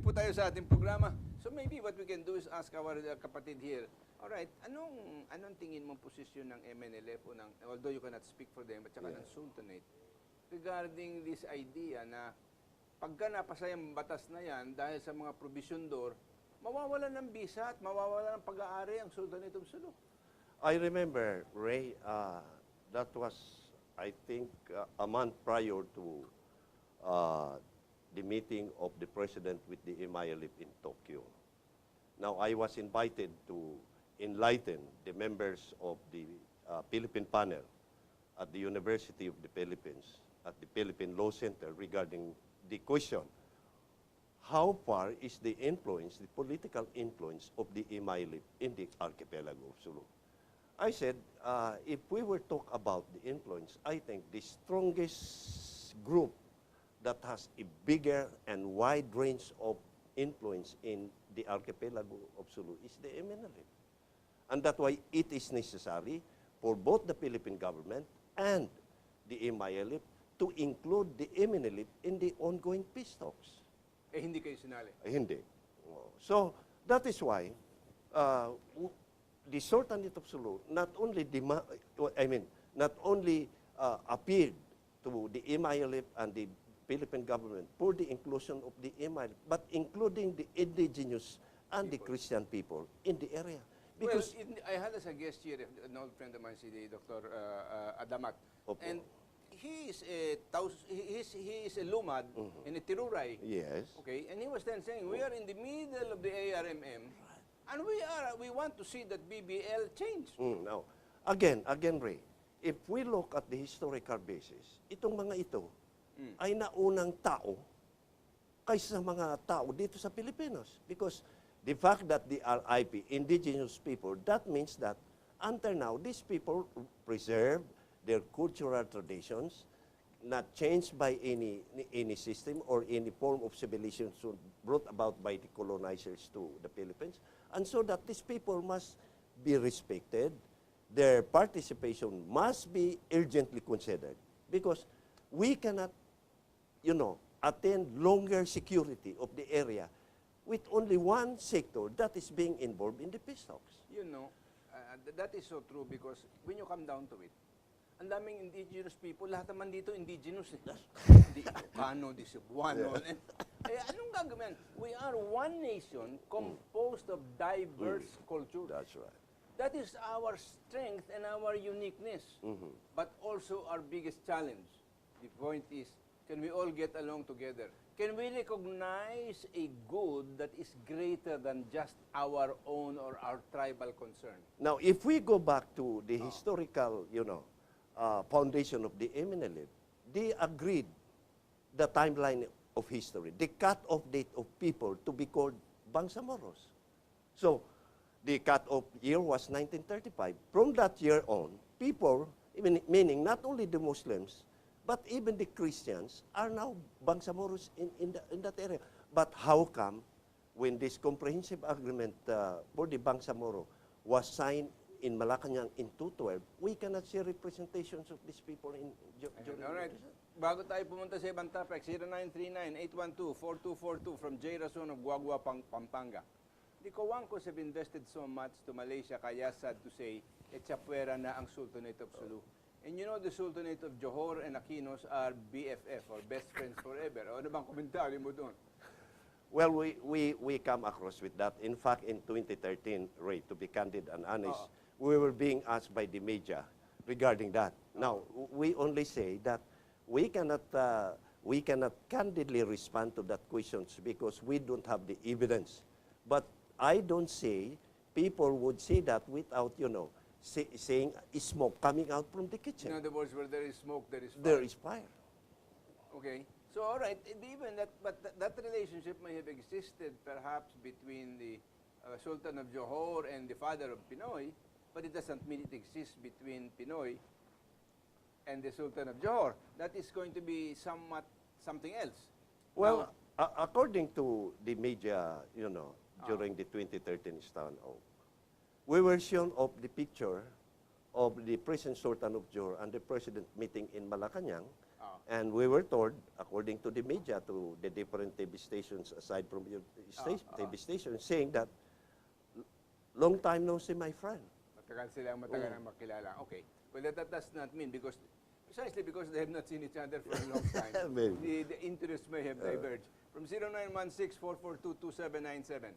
po tayo sa ating programa. So maybe what we can do is ask our kapatid here, alright, anong tingin mong posisyon ng MNLF o ng, although you cannot speak for them, at saka ng Sultanate, regarding this idea na pagka napasa yung batas na yan dahil sa mga provision-door, mawawala ng bisa at mawawala ng pag-aari ang Sultanate of Sulu. I remember, Ray, that was, I think, a month prior to the meeting of the President with the MILF in Tokyo. Now, I was invited to enlighten the members of the Philippine panel at the University of the Philippines, at the Philippine Law Center, regarding the question, how far is the influence, the political influence of the MILF in the archipelago of Sulu? I said, if we were talk about the influence, I think the strongest group that has a bigger and wide range of influence in the archipelago of Sulu is the MNLF. And that's why it is necessary for both the Philippine government and the MILF to include the MNLF in the ongoing peace talks. Eh, hindi kayo sinali. Hindi. So, that is why the Sultanate of Sulu not only appealed to the MILF and the Philippine government for the inclusion of the MILF, but including the indigenous and the Christian people in the area. Because I had as a guest here an old friend of mine, si Dr. Adamat, and he is a Lumad in a Tiruray. Yes. Okay, and he was then saying we are in the middle of the ARMM. And we want to see that BBL change. Now, again, Ray, if we look at the historical basis, itong mga ito ay naunang tao kaysa sa mga tao dito sa Pilipinos. Because the fact that they are IP, indigenous people, that means that until now, these people preserve their cultural traditions, not changed by any system or any form of civilization brought about by the colonizers to the Philippines. And so that these people must be respected, their participation must be urgently considered, because we cannot, attain longer security of the area with only one sector that is being involved in the peace talks. That is so true, because when you come down to it, ang daming indigenous people, lahat naman dito indigenous. Di Ilocano, di Cebuano. Anong gagawin? We are one nation composed of diverse cultures. That's right. That is our strength and our uniqueness, but also our biggest challenge. The point is, can we all get along together? Can we recognize a good that is greater than just our own or our tribal concern? Now, if we go back to the historical, foundation of the MNLF, they agreed the timeline of history, the cut-off date of people to be called Bangsamoros. So, the cut-off year was 1935. From that year on, people, meaning not only the Muslims, but even the Christians, are now Bangsamoros in that area. But how come, when this comprehensive agreement for the Bangsamoro was signed in Malacanang in 2012, we cannot see representations of these people in Alright. Bago tayo pumunta sa ibang topic, 0939-812-4242 from J. Rason of Guagua, Pampanga. The Coancos have invested so much to Malaysia, kaya sad to say, etsapuera na ang Sultanate of Sulu. And you know the Sultanate of Johor and Aquinos are BFF, or best friends forever. O ano bang komentaryo mo doon? Well, we come across with that. In fact, in 2013, Ray, to be candid and honest, we were being asked by the media regarding that. Now, we only say that we cannot candidly respond to that questions because we don't have the evidence. But I don't say people would say that without, saying smoke coming out from the kitchen. In other words, where there is smoke, there is fire. There is fire. Okay. So, all right, even that, but that relationship may have existed perhaps between the Sultan of Johor and the father of Pinoy, but it doesn't mean it exists between Pinoy and the Sultan of Johor. That is going to be somewhat something else. Well, according to the media, during the 2013 stand-off, we were shown of the picture of the present Sultan of Johor and the President meeting in Malacanang. Ah. And we were told, according to the media, to the different TV stations aside from your TV station, saying that, long time no see, my friend. Matagal ang makilala. Okay. Well, that does not mean precisely because they have not seen each other for a long time. The interests may have diverged. From 0916-442-2797,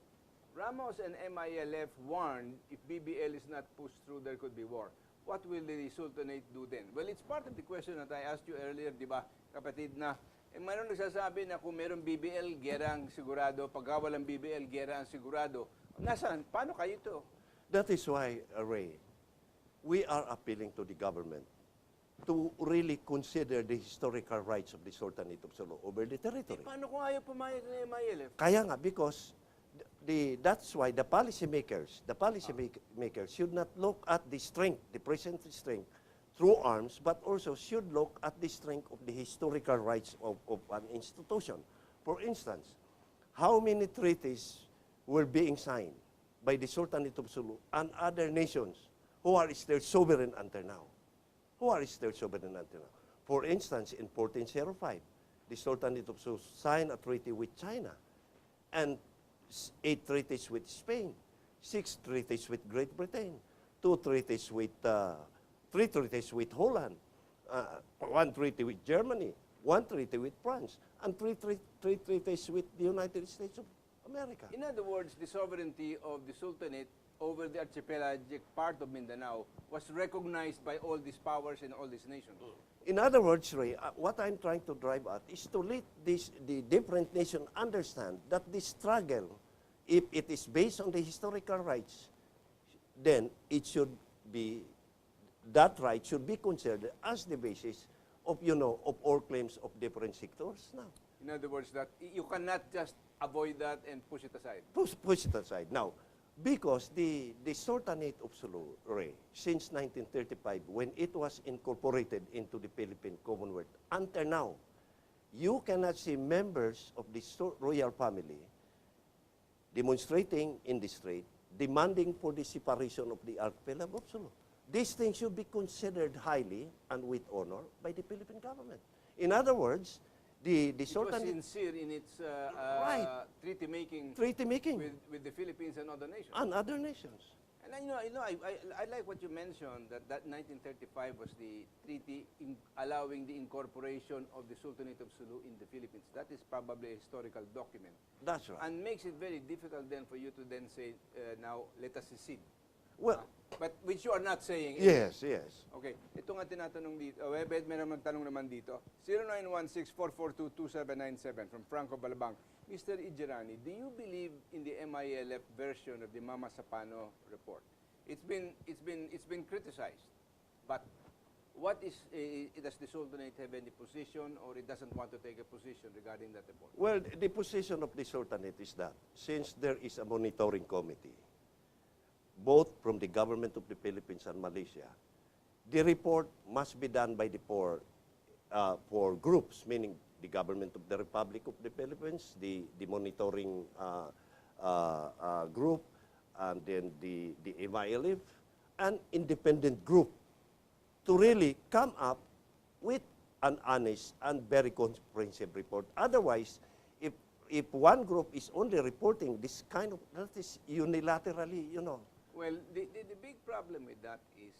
Ramos and MILF warned if BBL is not pushed through, there could be war. What will the Sultanate do then? Well, it's part of the question that I asked you earlier, di ba, kapatid, na mayroon nagsasabi na kung mayroong BBL, gera ang sigurado. Pagka walang BBL, gera ang sigurado. Nasaan? Paano kayo ito? That is why, Ray, we are appealing to the government to really consider the historical rights of the Sultanate of Sulu over the territory. Paano kung ayaw pumayag ng MILF? Kaya nga, because that's why the policymakers should not look at the strength, the present strength, through arms, but also should look at the strength of the historical rights of an institution. For instance, how many treaties were being signed by the Sultanate of Sulu and other nations who are still sovereign until now? For instance, in 1405, the Sultanate of Sulu signed a treaty with China, and 8 treaties with Spain, 6 treaties with Great Britain, 3 treaties with Holland, 1 treaty with Germany, 1 treaty with France, and 3 treaties with the United States of America. In other words, the sovereignty of the Sultanate over the archipelagic part of Mindanao was recognized by all these powers and all these nations. In other words, Ray, what I'm trying to drive at is to let the different nations understand that this struggle, if it is based on the historical rights, then it should be, that right should be considered as the basis of, of all claims of different sectors now. In other words, that you cannot just avoid that and push it aside. Push it aside. Now, because the Sultanate of Sulu, Ray, since 1935, when it was incorporated into the Philippine Commonwealth, until now, you cannot see members of the royal family demonstrating in the street, demanding for the separation of the archipelago of Sulu. These things should be considered highly and with honor by the Philippine government. In other words, the Sultanate was sincere in its treaty making with the Philippines and other nations. And I like what you mentioned, that 1935 was the treaty allowing the incorporation of the Sultanate of Sulu in the Philippines. That is probably a historical document. That's right. And makes it very difficult then for you to then say, now let us secede. Well, but which you are not saying. Yes. Okay. Ito nga tinatanong dito. May magtanong naman dito. 0916-442-2797 from Franco Balabang. Mr. Ijerani, do you believe in the MILF version of the Mama Sapano report? It's been criticized. But what is does the Sultanate have any position, or it doesn't want to take a position regarding that report? Well, the position of the Sultanate is that since there is a monitoring committee, both from the government of the Philippines and Malaysia, the report must be done by the four groups, meaning the government of the Republic of the Philippines, the monitoring group, and then the MILF, an independent group, to really come up with an honest and very comprehensive report. Otherwise, if one group is only reporting this kind of, that is unilaterally, Well, the big problem with that is,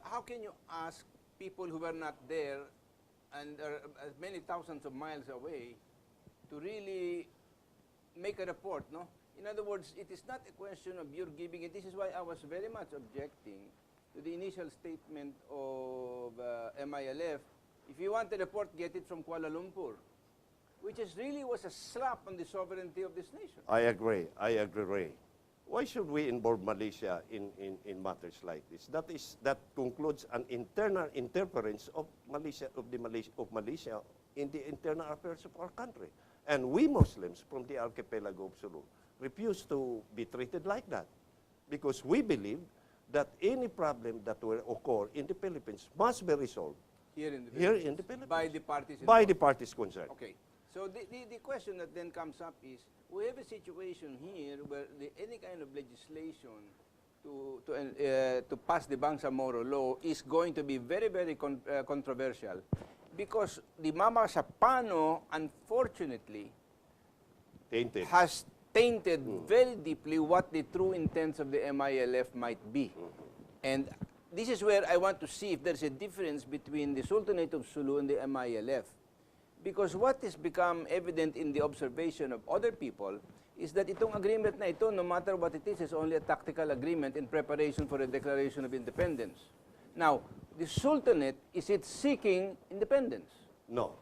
how can you ask people who were not there and are many thousands of miles away to really make a report, no? In other words, it is not a question of you're giving it. This is why I was very much objecting to the initial statement of MILF. If you want a report, get it from Kuala Lumpur, which really was a slap on the sovereignty of this nation. I agree, Ray. Why should we involve Malaysia in matters like this? That concludes an internal interference of Malaysia in the internal affairs of our country. And we Muslims from the archipelago of Sulu refuse to be treated like that, because we believe that any problem that will occur in the Philippines must be resolved here in the Philippines by the parties involved. By the parties concerned. Okay. So the question that then comes up is, we have a situation here where any kind of legislation to to pass the Bangsamoro law is going to be very, very controversial because the Mama Sapano, unfortunately, Tainted. has tainted very deeply what the true intents of the MILF might be. And this is where I want to see if there's a difference between the Sultanate of Sulu and the MILF. Because what has become evident in the observation of other people is that itong agreement na ito, no matter what it is only a tactical agreement in preparation for a declaration of independence. Now, the Sultanate, is it seeking independence? No,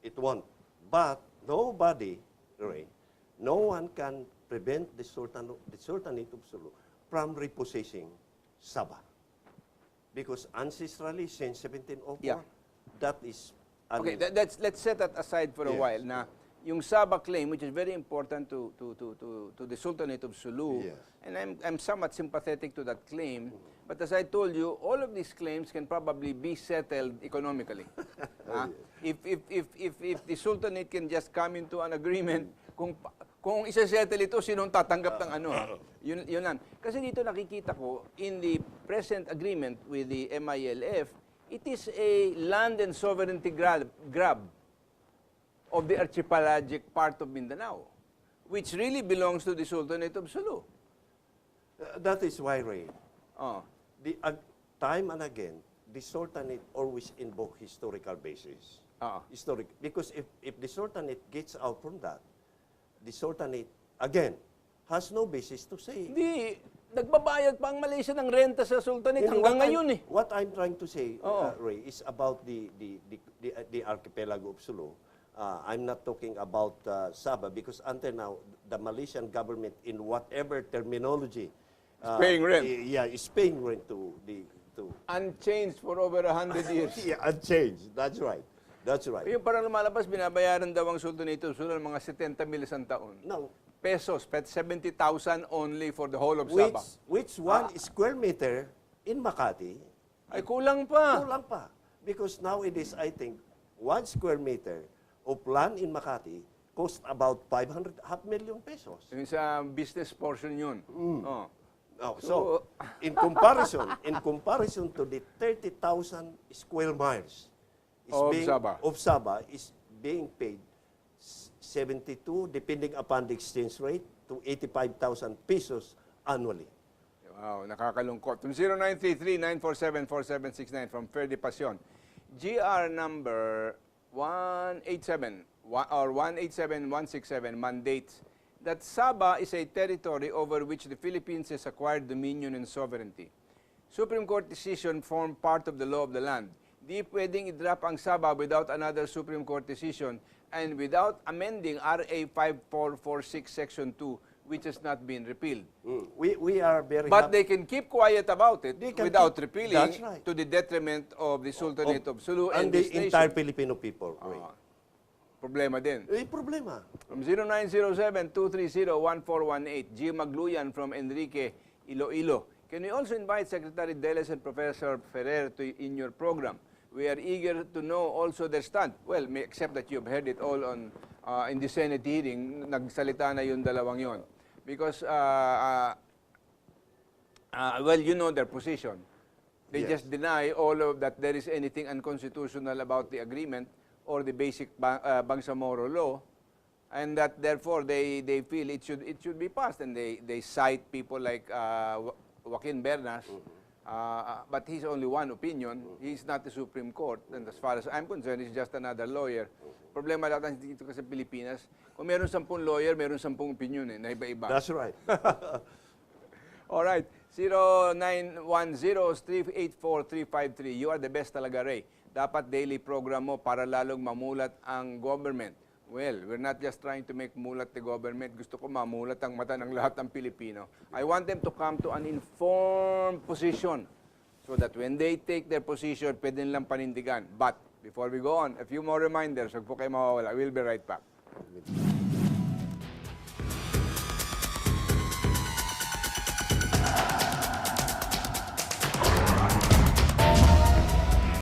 it won't. But nobody, Ray, no one can prevent the Sultanate of Sulu from repossessing Sabah. Because ancestrally, since 1704, Yeah. that is... Okay, let's set that aside for a Yes. while. Na yung Sabah claim, which is very important to the Sultanate of Sulu, Yes. and I'm somewhat sympathetic to that claim, but as I told you, all of these claims can probably be settled economically. If the Sultanate can just come into an agreement, kung isa-settle ito, sinong tatanggap ng ano? Yun lang. Kasi dito nakikita ko, in the present agreement with the MILF, it is a land and sovereignty grab of the archipelagic part of Mindanao, which really belongs to the Sultanate of Sulu. That is why, Ray, Oh. time and again, the Sultanate always invoke historical basis. Because if the Sultanate gets out from that, the Sultanate, again, has no basis to say. Hindi, nagbabayad pa ang Malaysia ng renta sa Sultanate hanggang ngayon eh. What I'm trying to say, Oo. Ray, is about the archipelago of Sulu. I'm not talking about Sabah because until now, the Malaysian government, in whatever terminology, Paying rent. is paying rent to the... Unchanged for over 100 years. Yeah, unchanged. That's right. That's right. Yung parang lumalabas, binabayaran daw ang Sultanate of Sulu ng mga 70 mil isang taon. Now, Pesos, 70,000 only for the whole of Sabah. which one square meter in Makati, Ay, kulang pa. kulang pa. Because nowadays, I think, 1 square meter of land in Makati cost about 500 million pesos. Yung sa business portion yun. Oh. Oh, so, in comparison to the 30,000 square miles Of Sabah is being paid 72, depending upon the exchange rate, to 85,000 pesos annually. Wow, nakakalungkot. From 0933-947-4769 from Ferdi Pasion. GR number 187 or 187167 mandates that Sabah is a territory over which the Philippines has acquired dominion and sovereignty. Supreme Court decision form part of the law of the land. Di pwedeng i-drop ang Sabah without another Supreme Court decision and without amending RA 5446 Section 2, which has not been repealed. We are very But happy. they can keep quiet about it They can without keep- repealing that's right. to the detriment of the Sultanate of Sulu and and the this nation. entire Filipino people. Ray. Problema din. Problema. From 0907-230-1418, G. Magluyan from Enrique, Iloilo. Can we also invite Secretary Deles and Professor Ferrer in your program? We are eager to know also their stand. Well, except that you've heard it all on in the Senate hearing, nagsalita na yung dalawang yon. Because, well, you know their position. They Yes. just deny all of that there is anything unconstitutional about the agreement or the basic Bangsamoro law, and that therefore they feel it should be passed, and they cite people like Joaquin Bernas, but he's only one opinion. He's not the Supreme Court, and as far as I'm concerned, he's just another lawyer. Problema natin dito kasi sa Pilipinas, kung meron 10 lawyer, meron 10 opinion na iba-iba. That's right. All right, 0910-384-353. You are the best talaga, Ray. Dapat daily program mo para lalong mamulat ang government. Well, we're not just trying to make mulat the government. Gusto ko mamulat ang mata ng lahat ng Pilipino. I want them to come to an informed position so that when they take their position, pwede nilang panindigan. But before we go on, a few more reminders. Huwag po kayo mawawala. We'll be right back.